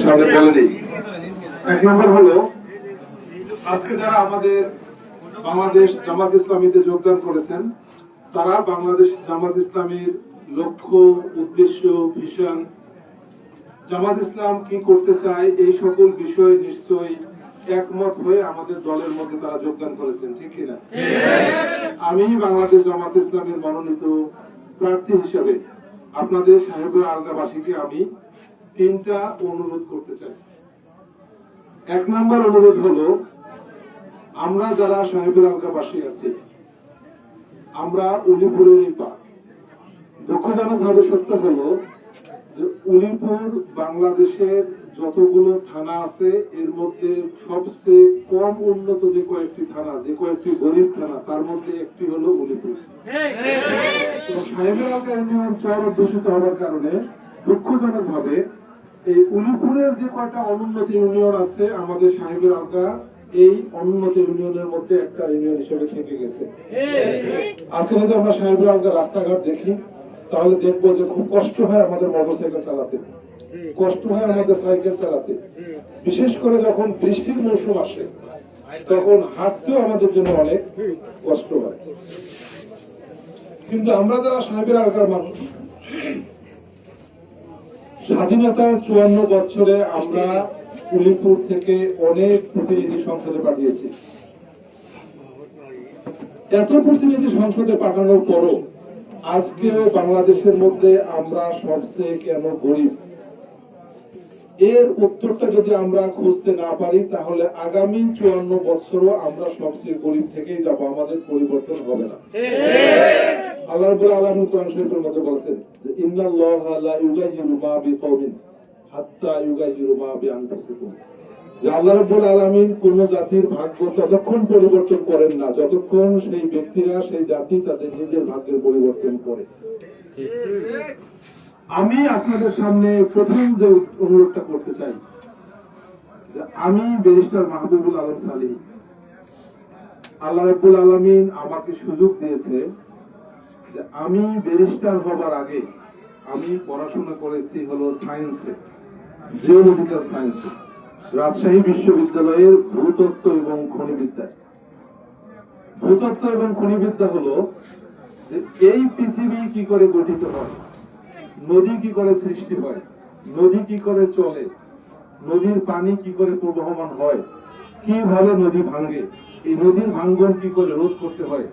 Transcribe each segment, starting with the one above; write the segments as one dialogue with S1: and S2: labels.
S1: সামনে বলে নেই। এক নম্বর হলো, আজকে যারা আমাদের বাংলাদেশ জামাত ইসলামীতে যোগদান করেছেন, তারা বাংলাদেশ জামাত ইসলামীর লক্ষ্য, উদ্দেশ্য, ভিশন, জামাত ইসলাম কি করতে চায়, এই সকল বিষয়ে নিশ্চয়ই একমত হয়ে আমাদের দলের মধ্যে তারা যোগদান করেছেন, ঠিক কিনা? আমি বাংলাদেশ জামাত ইসলামের মনোনীত প্রার্থী হিসেবে আপনাদের সাহেবের আলগাবাসীকে আমি 3টা অনুরোধ করতে চাই। এক নম্বর অনুরোধ হলো, আমরা যারা সাহেবের আলগাবাসী আছি, আমরা উলিপুরেরই পা। দুঃখজনক ভাবে সত্য হলো যে উলিপুর বাংলাদেশের যতগুলো থানা আছে এর মধ্যে সবচেয়ে কম উন্নত যে কয়েকটি থানা, যে কয়েকটি গরিব থানা, তার মধ্যে একটি হলো উলিপুর। সাহেবের আলগা ইউনিয়ন চর অধ্যুষিত হওয়ার কারণে দুঃখজনক ভাবে এই উলিপুরের যে কয়টা অনুন্নত ইউনিয়ন আছে, আমাদের সাহেবের আলগা এই অনুন্নত ইউনিয়নের মধ্যে একটা ইউনিয়ন হিসেবে থেকে গেছে। আজকে যদি আমরা সাহেবের আলগা রাস্তাঘাট দেখি, তাহলে দেখবো যে খুব কষ্ট হয় আমাদের মোটরসাইকেল চালাতে, কষ্ট হয় আমাদের সাইকেল চালাতে। বিশেষ করে যখন বৃষ্টির মৌসুম আসে, তখন হাঁটতেও আমাদের জন্য অনেক কষ্ট হয়। কিন্তু আমরা যারা সাহেবের আলগার মানুষ, স্বাধীনতার 54 বছরে আমরা উলিপুর থেকে অনেক প্রতিনিধি সংসদে পাঠিয়েছি। এত প্রতিনিধি সংসদে পাঠানোর পরও আজকেও বাংলাদেশের মধ্যে আমরা সবচেয়ে কেন গরিব, এর উত্তরটা যদি আমরা খুঁজতে না পারি, তাহলে আগামী 54 বছরও আমরা সবচেয়ে গরিব থেকেই যাব, আমাদের পরিবর্তন হবে না। আল্লাহ রাব্বুল আলামিন কোরআন শরীফের মধ্যে বলেছেন যে ইন্নাল্লাহা লা ইউগাইয়িরু মা বিকওমিন হাত্তা ইউগাইয়িরু মা বিআনফুসিহিম। যে আল্লাহ রাব্বুল আলামিন কোন জাতির ভাগ্য ততক্ষণ পরিবর্তন করেন না যতক্ষণ সেই ব্যক্তিরা, সেই জাতি তাদের নিজের ভাগ্যের পরিবর্তন করে। আমি আপনাদের সামনে প্রথম যে অনুরোধটা করতে চাই, যে আমি ব্যারিস্টার মাহবুবুল আলম সালিহ, আল্লাহ রাব্বুল আলামিন আমাকে সুযোগ দিয়েছে যে আমি ব্যারিস্টার হবার আগে আমি পড়াশোনা করেছি হলো সায়েন্সে, জিওলজিক্যাল সায়েন্সে, রাজশাহী বিশ্ববিদ্যালয়ের ভূতত্ত্ব এবং খনিবিদ্যায়। ভূতত্ত্ব এবং খনিবিদ্যা হলো যে এই পৃথিবী কি করে গঠিত হয়, নদী কি করে সৃষ্টি হয়, নদী কি করে চলে, নদীর পানি কি করে প্রবাহমান হয়, কিভাবে নদী ভাঙে, এই নদীর ভাঙ্গন কি করে রোধ করতে হয়,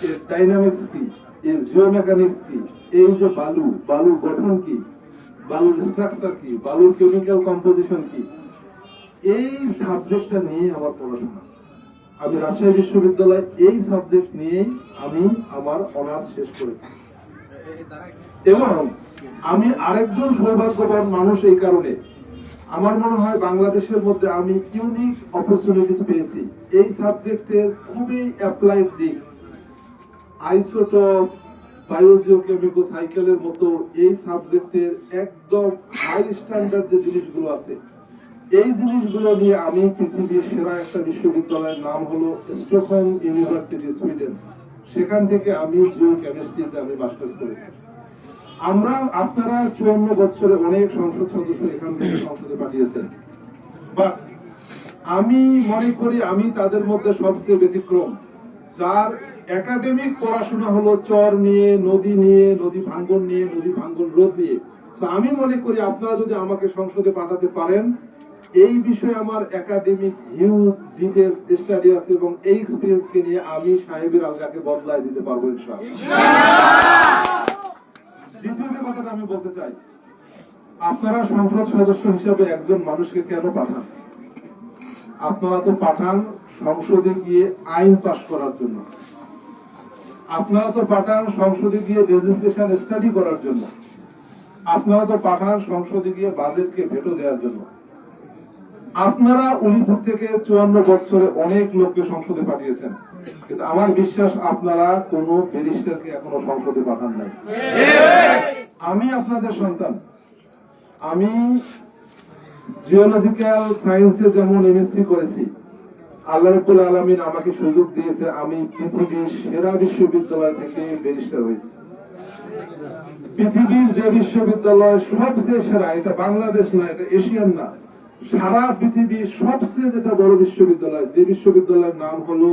S1: এর ডাইনামিক্স কি, এর জিওমেকানিক্স কি, এই যে বালুর গঠন কি, বালুর স্ট্রাকচার কি, বালুর কেমিক্যাল কম্পোজিশন কি, এই সাবজেক্টটা নিয়ে আমার পড়াশোনা। আমি রাজশাহী বিশ্ববিদ্যালয় এই সাবজেক্ট নিয়েই আমি আমার অনার্স শেষ করেছি। এবং আমি আরেকজন সৌভাগ্যবান মানুষ এই কারণে, আমার মনে হয় বাংলাদেশের মধ্যে আমি ইউনিক অপরচুনিটিস পেয়েছি এই সাবজেক্টের খুবই অ্যাপ্লাইড দিক, আইসোটোপ, বায়োজিওকেমিকো সাইকেলের মতো এই সাবজেক্টের একদম হাই স্ট্যান্ডার্ড যে জিনিসগুলো আছে, এই জিনিসগুলো নিয়ে আমি পৃথিবীর সেরা একটা বিশ্ববিদ্যালয়ের নাম হলো স্টকহোম ইউনিভার্সিটি, সুইডেন, সেখান থেকে আমি জিও কেমিস্ট্রিতে আমি মাস্টার্স করেছি। আপনারা 54 বছরে অনেক সংসদ সদস্য এখান থেকে সংসদে পাঠিয়েছেন, বাট আমি মনে করি আমি তাদের মধ্যে সবচেয়ে ব্যতিক্রম, যার একাডেমিক পড়াশোনা হলো চর নিয়ে, নদী ভাঙ্গন নিয়ে, নদী ভাঙ্গন রোধ নিয়ে। তো আমি মনে করি আপনারা যদি আমাকে সংসদে পাঠাতে পারেন, এই বিষয়ে আমার একাডেমিক হিউজ ডিটেইলস স্টাডি আছে এবং এই এক্সপেরিয়েন্সকে নিয়ে আমি সাহেবের আলগাকে বদলায় দিতে পারবো ইনশাআল্লাহ। দ্বিতীয় যে কথাটা আমি বলতে চাই, আপনারা সংসদ সদস্য হিসেবে একজন মানুষকে কেন পাঠান? আপনারা তো পাঠান সংসদে গিয়ে আইন পাস করার জন্য, আপনারা তো পাঠান সংসদে গিয়ে লেজিসলেশন স্টাডি করার জন্য, আপনারা তো পাঠান সংসদে গিয়ে বাজেটকে ভেটো দেওয়ার জন্য। আপনারা উলিপুর থেকে 54 বছরে অনেক লোককে সংসদে পাঠিয়েছেন, কিন্তু আমার বিশ্বাস আপনারা কোনো ব্যারিস্টারকে এখনো সংসদে পাঠান নাই। আমি আপনাদের সন্তান, আমি জিওলজিক্যাল সায়েন্সে যেমন এমএসসি করেছি, আল্লাহ রাব্বুল আলামিন আমাকে সুযোগ দিয়েছে আমি পৃথিবীর সেরা বিশ্ববিদ্যালয় থেকে ব্যারিস্টার হয়েছি। পৃথিবীর যে বিশ্ববিদ্যালয় সবচেয়ে সেরা, এটা বাংলাদেশ না, এটা এশিয়ান না, সারা পৃথিবীর সবচেয়ে যেটা বড় বিশ্ববিদ্যালয়, যে বিশ্ববিদ্যালয়ের নাম হলো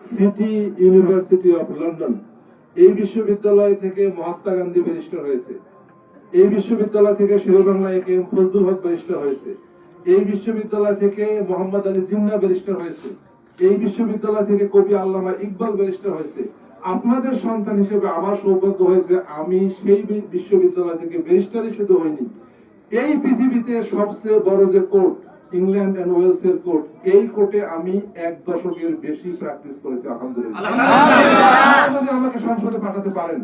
S1: সিটি ইউনিভার্সিটি অফ লন্ডন। এই বিশ্ববিদ্যালয় থেকে মহাত্মা গান্ধী ব্যারিস্টার হয়েছে। এই বিশ্ববিদ্যালয় থেকে শেরেবাংলা একেএম ফজলুল হক ব্যারিস্টার হয়েছে। এই বিশ্ববিদ্যালয় থেকে মোহাম্মদ আলী জিন্নাহ ব্যারিস্টার হয়েছে। এই বিশ্ববিদ্যালয় থেকে কবি আল্লামা ইকবাল ব্যারিস্টার হয়েছে। আপনাদের সন্তান হিসেবে আমার সৌভাগ্য হয়েছে, আমি সেই বিশ্ববিদ্যালয় থেকে ব্যারিস্টারই শুধু হইনি, এই পৃথিবীতে সবচেয়ে বড় যে কোর্ট, ইংল্যান্ড এন্ড ওয়েলস এর কোর্ট, এই কোর্টে আমি 1 দশকের বেশি প্র্যাকটিস করেছি। আলহামদুলিল্লাহ। যদি আমাকে সংসদে পাঠাতে পারেন,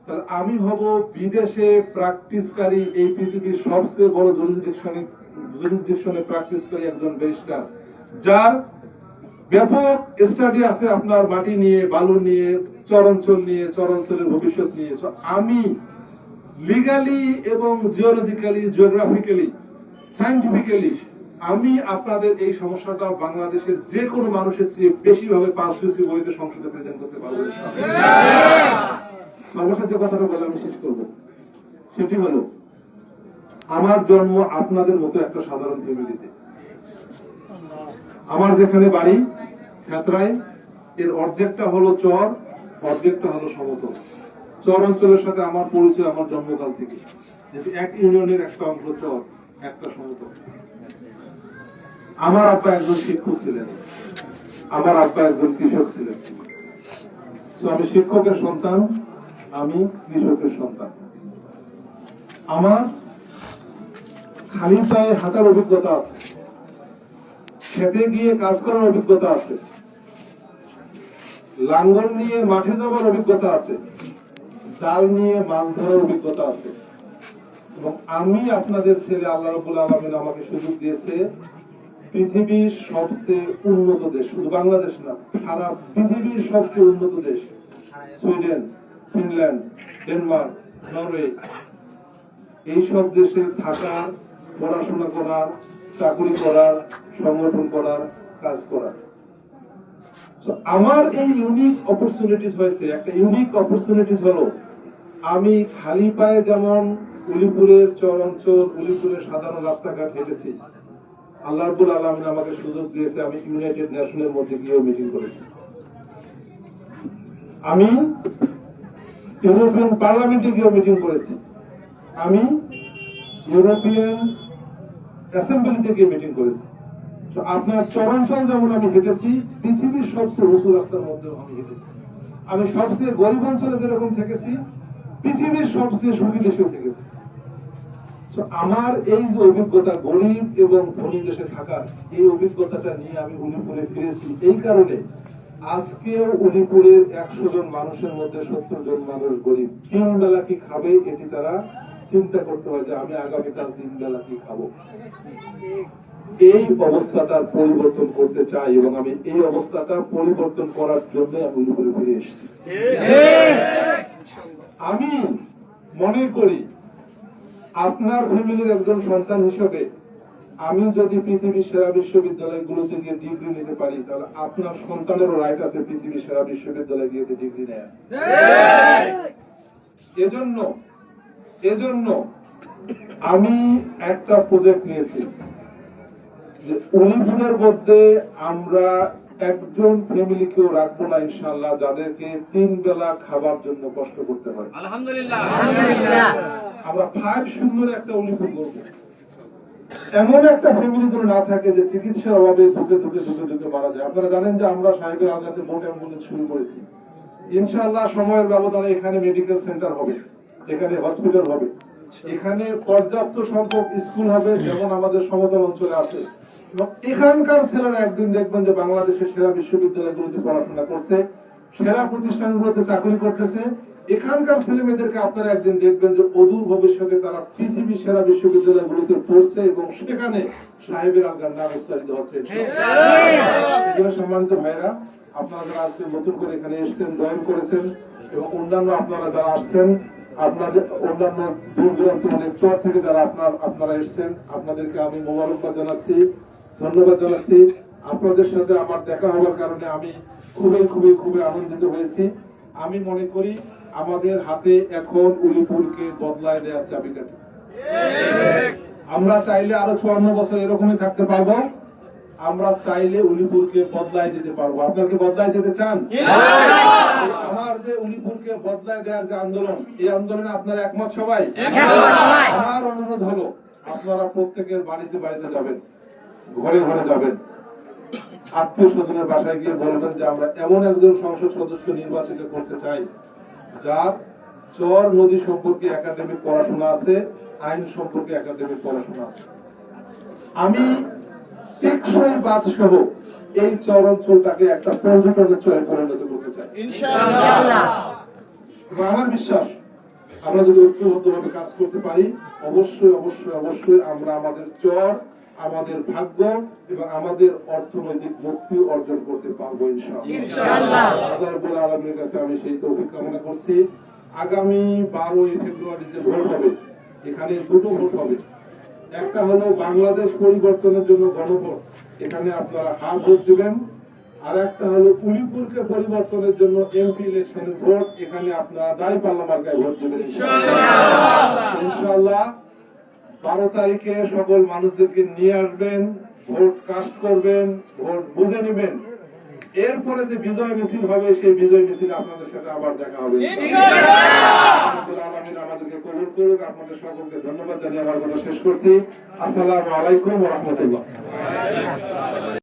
S1: তাহলে আমি হব বিদেশে প্র্যাকটিসকারী এই পৃথিবীর সবচেয়ে বড় জুরিসডিকশনে প্র্যাকটিসকারী একজন ব্যারিস্টার, যার ব্যাপক স্টাডি আছে আপনার মাটি নিয়ে, বালু নিয়ে, চরাঞ্চল নিয়ে, চরাঞ্চলের ভবিষ্যৎ নিয়ে। আমি লিগালি এবং জিওলজিক্যালি, জিওগ্রাফিক্যালি, সায়েন্টিফিক্যালি আমি আপনাদের এই সমস্যাটা বাংলাদেশের যে কোনো মানুষের চেয়ে বেশিভাবে পার্সুসিভ ওয়েতে সংসদে প্রেজেন্ট করতে পারবো। সর্বশেষ যে কথাটা বলে আমি শেষ করব, সেটি হলো আমার জন্ম আপনাদের মতো একটা সাধারণ ফ্যামিলিতে। আমার যেখানে বাড়ি খেতরায়, এর অর্ধেকটা হলো চর, অর্ধেকটা হলো সমতল। চর অঞ্চলের সাথে আমার পরিচয় আমার জন্মকাল থেকে, যেহেতু এক ইউনিয়নের একটা অংশ চর, একটা সমতল। আমার আব্বা একজন শিক্ষক ছিলেন, আমার আব্বা একজন কৃষক ছিলেন। আমি শিক্ষকের সন্তান, আমি কৃষকের সন্তান। আমার খালি পায়ে হাঁটার অভিজ্ঞতা আছে, খেতে গিয়ে কাজ করার অভিজ্ঞতা আছে, লাঙ্গল নিয়ে মাঠে যাওয়ার অভিজ্ঞতা আছে, জাল নিয়ে মাছ ধরার অভিজ্ঞতা আছে। এবং আমি আপনাদের ছেলে, আল্লাহ রাব্বুল আলামিন আমাকে সুযোগ দিয়েছে পৃথিবীর সবচেয়ে উন্নত দেশ, শুধু বাংলাদেশ না, সারা পৃথিবীর সবচেয়ে উন্নত দেশ সুইডেন, ফিনল্যান্ড, ডেনমার্ক, নরওয়ে, এইসব দেশে থাকার, পড়াশোনা করার, চাকরি করার, সংগঠন করার, কাজ করার। আমার এই ইউনিক অপরচুনিটিস হয়েছে। একটা ইউনিক অপরচুনিটিস হলো আমি খালি পায়ে যেমন উলিপুরের চর অঞ্চল, উলিপুরের সাধারণ রাস্তাঘাট হেঁটেছি, আল্লাহ রাব্বুল আলামিন আমাকে সুযোগ দিয়েছে আমি ইউনাইটেড নেশনের মধ্যে গিয়েও মিটিং করেছি। আমি ইউরোপিয়ান পার্লামেন্টে গিয়েও মিটিং করেছি। আমি ইউরোপিয়ান অ্যাসেম্বলিতে গিয়ে মিটিং করেছি। আপনার চরাঞ্চল যেমন আমি হেঁটেছি, পৃথিবীর সবচেয়ে উঁচু রাস্তার মধ্যেও আমি হেঁটেছি। আমি সবচেয়ে গরিব অঞ্চলে যেরকম থেকেছি, পৃথিবীর সবচেয়ে সুখী দেশেও থেকেছি। আমার এই যে অভিজ্ঞতা, গরিব এবং ধনী দেশে থাকার, এই অভিজ্ঞতাটা নিয়ে আমি উলিপুরে ফিরেছি। এই কারণে আজকেও উলিপুরের 100 জন মানুষের মধ্যে 70 জন মানুষ গরিব। 3 বেলা কি খাবে এটি তারা চিন্তা করতে হয় যে আমি আগামীকাল 3 বেলা কি খাবো। এই অবস্থাটার পরিবর্তন করতে চাই এবং আমি এই অবস্থাটা পরিবর্তন করার জন্য আমি উলিপুরে ফিরে এসেছি। আমি মনে করি আপনার ফ্যামিলির একজন সন্তান হিসেবে আমি যদি পৃথিবীর সেরা বিশ্ববিদ্যালয়গুলোতে গিয়ে ডিগ্রি নিতে পারি, তাহলে আপনার সন্তানেরও রাইট আছে পৃথিবীর সেরা বিশ্ববিদ্যালয়ে গিয়ে ডিগ্রি নেয়। এজন্য আমি একটা প্রজেক্ট নিয়েছি যে উলিপুরের মধ্যে আমরা একজন ফ্যামিলিকেও রাখবো না ইনশাআল্লাহ যাদেরকে 3 বেলা খাবার জন্য কষ্ট করতে হয়। আলহামদুলিল্লাহ। আমরা 5-0 একটা উলিপুর করব। এমন একটা ফ্যামিলি যেন না থাকে যে চিকিৎসার অভাবে ধুকে মারা যায়। আপনারা জানেন যে আমরা সাহেবের আওতাতে বোট অ্যাম্বুলেন্স শুরু করেছি। ইনশাআল্লাহ সময়ের ব্যবধানে এখানে মেডিকেল সেন্টার হবে, এখানে হসপিটাল হবে, এখানে পর্যাপ্ত সংখ্যক স্কুল হবে যেমন আমাদের সমতল অঞ্চলে আছে। এখানকার ছেলেরা একদিন দেখবেন যে বাংলাদেশের সেরা বিশ্ববিদ্যালয়গুলোতে পড়াশোনা করছে, সেরা প্রতিষ্ঠানগুলোতে চাকরি করতেছে। এখানকার ছেলে মেয়েদেরকে আপনারা একদিন দেখবেন যে অদূর ভবিষ্যতে তারা পৃথিবীর সেরা বিশ্ববিদ্যালয়গুলোতে পড়ছে এবং সেখানে সাহেবের আলগার নাম উচ্চারিত হচ্ছে। সম্মানিত ভাইরা, আপনারা যারা আজকে নতুন করে এখানে এসেছেন, জয়েন করেছেন এবং অন্যান্য আপনারা যারা আসছেন, আপনাদের অন্যান্য দূর দূরান্ত অনেক চর থেকে যারা আপনারা এসেছেন, আপনাদেরকে আমি মোবারকবাদ জানাচ্ছি, ধন্যবাদ জানাচ্ছি। আপনাদের সাথে আমার দেখা হওয়ার কারণে আমি খুবই আনন্দিত হয়েছি। আমি মনে করি আমাদের হাতে এখন উলিপুরকে বদলায় দেওয়ার চাবিকাঠি। আমরা চাইলে আরো 54 বছর এরকমই থাকতে পারবো, আমরা চাইলে উলিপুরকে বদলায় দিতে পারবো। আপনারা কি বদলায় দিতে চান? আমার যে উলিপুরকে বদলায় দেওয়ার যে আন্দোলন, এই আন্দোলনে আপনারা একমত সবাই? আমার অনুরোধ হলো আপনারা প্রত্যেকের বাড়িতে বাড়িতে যাবেন, ঘরে ঘরে যাবেন, আত্মীয় স্বজনের বাসায় গিয়ে বলবেন যে আমরা এমন একজন সংসদ সদস্য নির্বাচিত করতে চাই যার চর নদী সম্পর্কে একাডেমিক পড়াশোনা আছে, আইন সম্পর্কে একাডেমিক পড়াশোনা আছে। আমি টেকসই বাঁধ সহ এই চর অঞ্চলটাকে একটা পর্যটনের চরে পরিণত করতে চাই ইনশাআল্লাহ। আমার বিশ্বাস আমরা যদি ঐক্যবদ্ধভাবে কাজ করতে পারি, অবশ্যই অবশ্যই অবশ্যই আমরা আমাদের চর, আমাদের ভাগ্য এবং আমাদের অর্থনৈতিক মুক্তি অর্জন করতে পারবো ইনশাআল্লাহ। আল্লাহ রাব্বুল আলামিনের কাছে আমি সেই তৌফিক কামনা করছি। আগামী 12ই ফেব্রুয়ারি যে ভোট হবে, এখানে দুটো ভোট হবে। একটা হলো বাংলাদেশ পরিবর্তনের জন্য গণভোট, এখানে আপনারা হ্যাঁ ভোট দিবেন। আর একটা হলো উলিপুরকে পরিবর্তনের জন্য এমপি ইলেকশনের ভোট, এখানে আপনারা দাঁড়িপাল্লা মার্কায় ভোট দিবেন ইনশাআল্লাহ। 12 তারিখে সকল মানুষদেরকে নিয়ে আসবেন, ভোট কাস্ট করবেন, ভোট বুঝে নেবেন। এরপরে যে বিজয় মিছিল হবে, সেই বিজয় মিছিলে আপনাদের সাথে আবার দেখা হবে ইনশাআল্লাহ। আমাদেরকে কবুল করুক। আপনাদের সকলকে ধন্যবাদ জানিয়ে আমার কথা শেষ করছি। আসসালামু আলাইকুম ওয়া রাহমাতুল্লাহ।